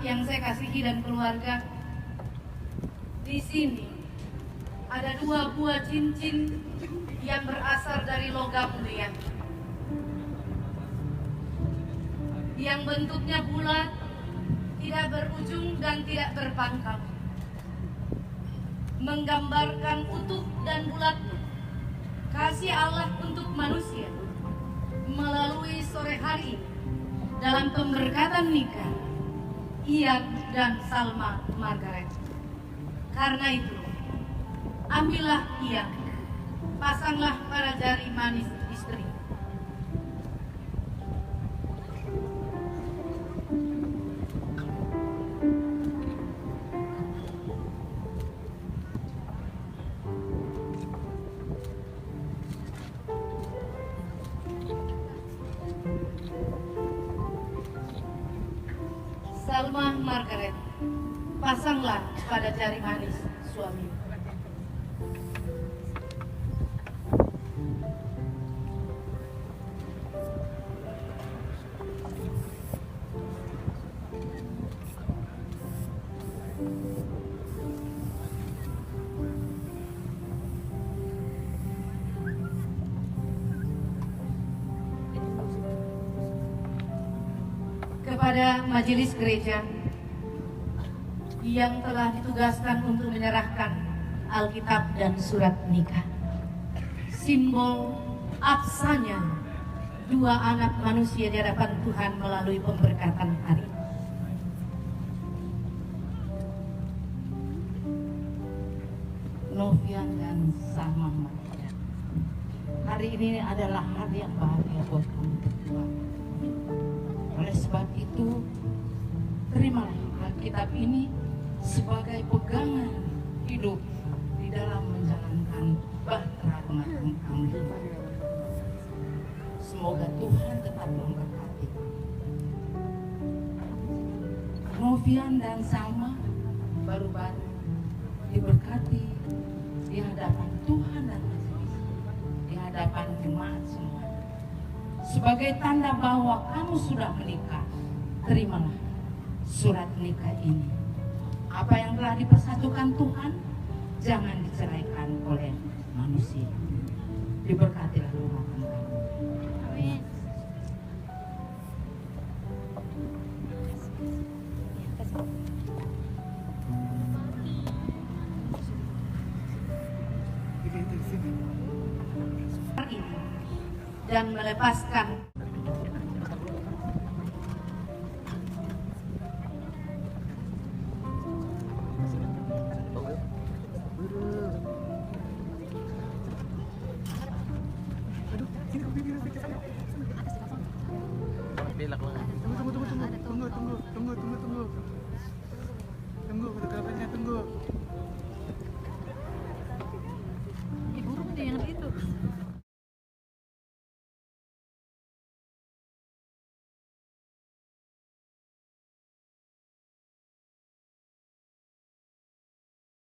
yang saya kasihi dan keluarga, di sini ada 2 buah cincin yang berasal dari logam mulia, yang bentuknya bulat, tidak berujung dan tidak berpangkal, menggambarkan utuh dan bulat kasih Allah untuk manusia melalui sore hari ini dalam pemberkatan nikah Ian dan Salma Margaret. Karena itu, ambillah Ian, pasanglah pada jari manis istri. Salma Margaret, pasanglah pada jari manis suami. Kepada majelis gereja yang telah ditugaskan untuk menyerahkan Alkitab dan surat nikah, simbol absanya 2 anak manusia di hadapan Tuhan melalui pemberkatan hari. Novian dan Salma Margaret, hari ini adalah hari yang bahagia buat kamu berdua. Oleh sebab itu, terimalah Alkitab ini sebagai pegangan hidup di dalam menjalankan bahtera rumah tangga kamu. Semoga Tuhan tetap memberkati. Novian dan Salma baru-baru diberkati di hadapan Tuhan dan majelis, di hadapan jemaat semua. Sebagai tanda bahwa kamu sudah menikah, terimalah surat nikah ini. Apa yang telah dipersatukan Tuhan, jangan diceraikan oleh manusia. Diberkatilah rumah tangga. Amin. Dan melepaskan Tunggu.